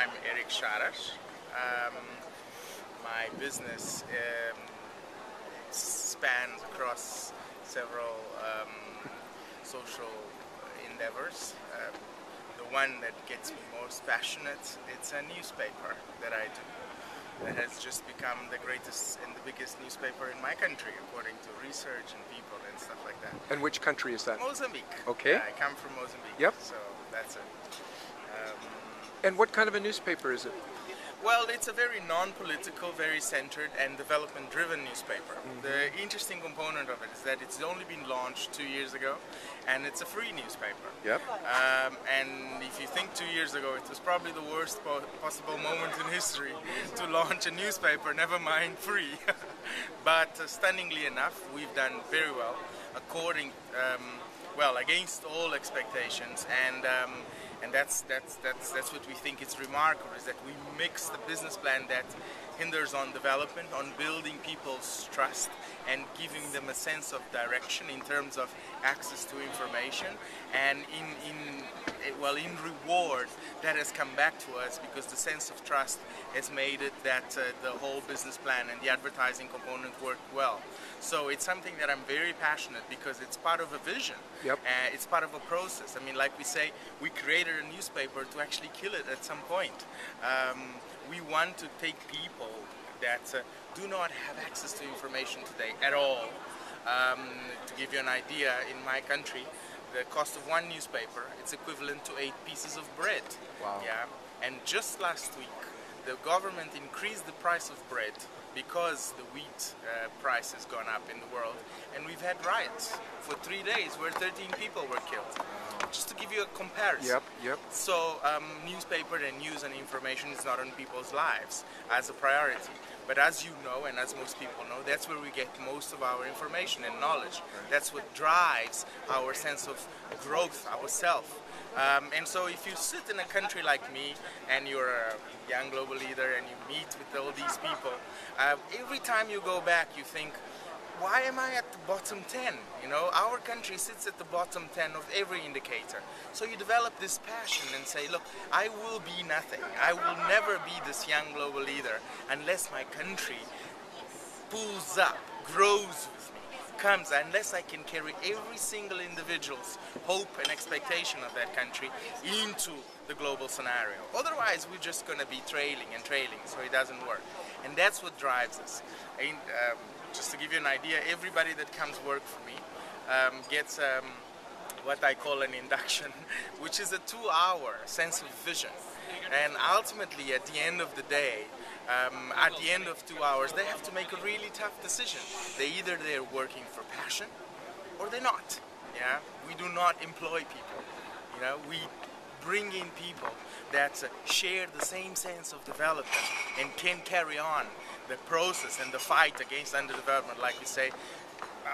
I'm Erik Charas. My business spans across several social endeavors. The one that gets me most passionate, it's a newspaper that I do. That has just become the greatest and the biggest newspaper in my country, according to research and people and stuff like that. And which country is that? Mozambique. Okay. Yeah, I come from Mozambique. Yep. So that's it. And what kind of a newspaper is it? Well, it's a very non-political, very centered and development-driven newspaper. The interesting component of it is that it's only been launched 2 years ago, and it's a free newspaper. Yep. And if you think 2 years ago, it was probably the worst possible moment in history to launch a newspaper, never mind free. But stunningly enough, we've done very well, according, well, against all expectations, and that's what we think is remarkable, is that we mix the business plan that hinders on development, on building people's trust and giving them a sense of direction in terms of access to information, and in reward that has come back to us because the sense of trust has made it that the whole business plan and the advertising component worked well. So it's something that I'm very passionate because it's part of a vision. Yep. It's part of a process. I mean, like we say, we created a newspaper to actually kill it at some point. We want to take people that do not have access to information today at all. To give you an idea, in my country, the cost of one newspaper, it's equivalent to 8 pieces of bread. Wow. Yeah. And just last week, the government increased the price of bread because the wheat price has gone up in the world, and we've had riots for 3 days where 13 people were killed. Just to give you a comparison. Yep. So newspaper and news and information is not on people's lives as a priority. But as you know, and as most people know, that's where we get most of our information and knowledge. That's what drives our sense of growth, ourself. And so if you sit in a country like me and you're a young global leader and you meet with all these people, every time you go back you think, why am I at the bottom 10? You know, our country sits at the bottom 10 of every indicator. So you develop this passion and say, look, I will be nothing. I will never be this young global leader unless my country pulls up, grows with me, comes, unless I can carry every single individual's hope and expectation of that country into the global scenario. Otherwise, we're just going to be trailing and trailing, so it doesn't work. And that's what drives us. And, just to give you an idea, everybody that comes work for me gets what I call an induction, which is a 2-hour sense of vision. And ultimately, at the end of the day, at the end of 2 hours, they have to make a really tough decision. They're working for passion or they're not. Yeah, we do not employ people. You know, we bring in people that share the same sense of development and can carry on the process and the fight against underdevelopment, like we say,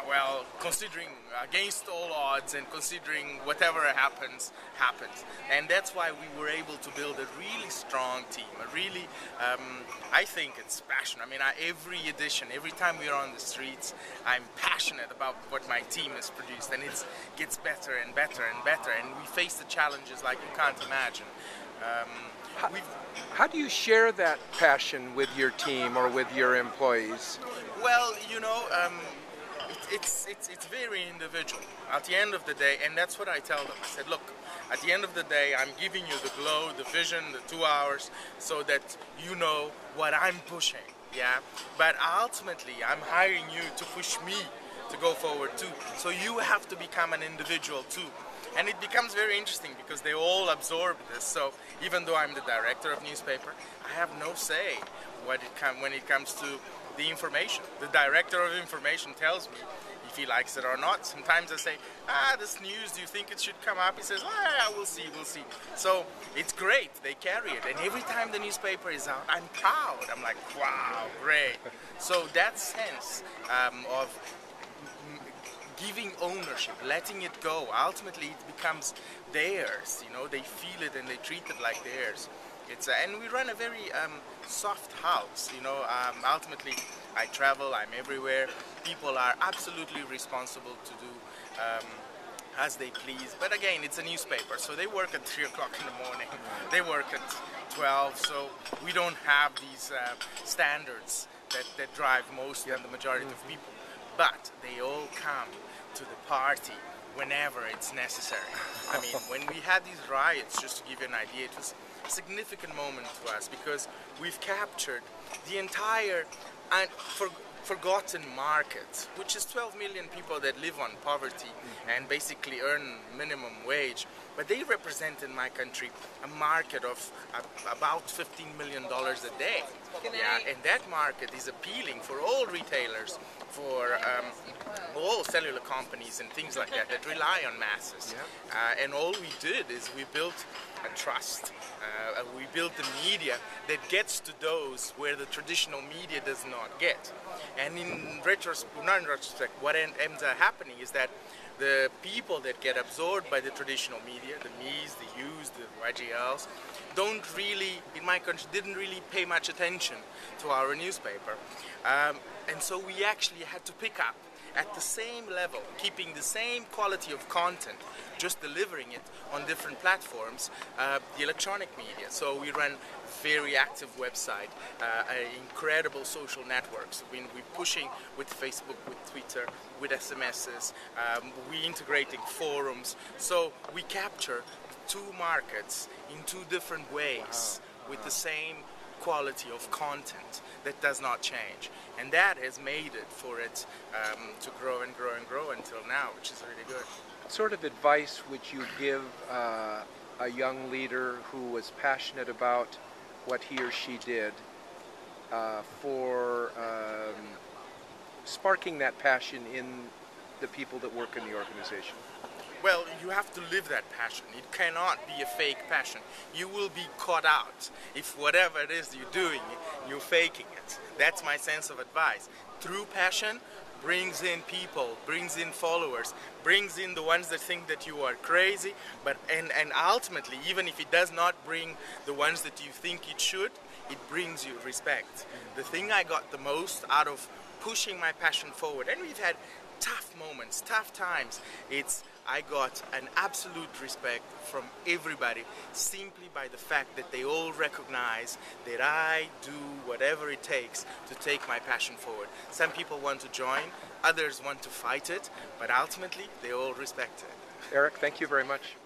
well, considering against all odds and considering whatever happens. And that's why we were able to build a really strong team, a really, I think it's passion. I mean, every edition, every time we're on the streets, I'm passionate about what my team has produced, and it gets better and better and better, and we face the challenges like you can't imagine. How do you share that passion with your team or with your employees? Well, you know, it's very individual at the end of the day, and that's what I tell them. I said, look, at the end of the day, I'm giving you the glow, the vision, the 2 hours, so that you know what I'm pushing, yeah? But ultimately, I'm hiring you to push me to go forward too. So you have to become an individual too. And it becomes very interesting because they all absorb this. So even though I'm the director of newspaper, I have no say when it comes to the information. The director of information tells me if he likes it or not. Sometimes I say, this news, do you think it should come up? He says, we'll see. So it's great, they carry it. And every time the newspaper is out, I'm proud. I'm like, wow, great. So that sense of giving ownership, letting it go, ultimately it becomes theirs. You know, they feel it and they treat it like theirs. And we run a very soft house. You know, ultimately I travel, I'm everywhere. People are absolutely responsible to do as they please. But again, it's a newspaper, so they work at 3 o'clock in the morning. They work at 12, so we don't have these standards that drive most and the majority of people. But they all come to the party whenever it's necessary. I mean, when we had these riots, just to give you an idea, it was a significant moment to us because we've captured the entire forgotten market, which is 12 million people that live on poverty and basically earn minimum wage. But they represent in my country a market of about $15 million a day. Yeah, and that market is appealing for all retailers, for all cellular companies and things like that that rely on masses. And all we did is we built a trust. We built the media that gets to those where the traditional media does not get. And in retrospect, what ends up happening is that the people that get absorbed by the traditional media, the me's, the you's, the YGLs, don't really, in my country, didn't really pay much attention to our newspaper. And so we actually had to pick up at the same level, keeping the same quality of content, just delivering it on different platforms, the electronic media. So we run very active website, incredible social networks. We're pushing with Facebook, with Twitter, with SMSs, we're integrating forums. So we capture two markets in two different ways with the same quality of content that does not change. And that has made it for it to grow and grow and grow until now, which is really good. What sort of advice would you give a young leader who was passionate about what he or she did for sparking that passion in the people that work in the organization? Well, you have to live that passion. It cannot be a fake passion. You will be caught out if whatever it is you're doing, you're faking it. That's my sense of advice. True passion brings in people, brings in followers, brings in the ones that think that you are crazy, and ultimately, even if it does not bring the ones that you think it should, it brings you respect. The thing I got the most out of pushing my passion forward, and we've had tough moments, tough times, I got an absolute respect from everybody simply by the fact that they all recognize that I do whatever it takes to take my passion forward. Some people want to join, others want to fight it, but ultimately they all respect it. Erik, thank you very much.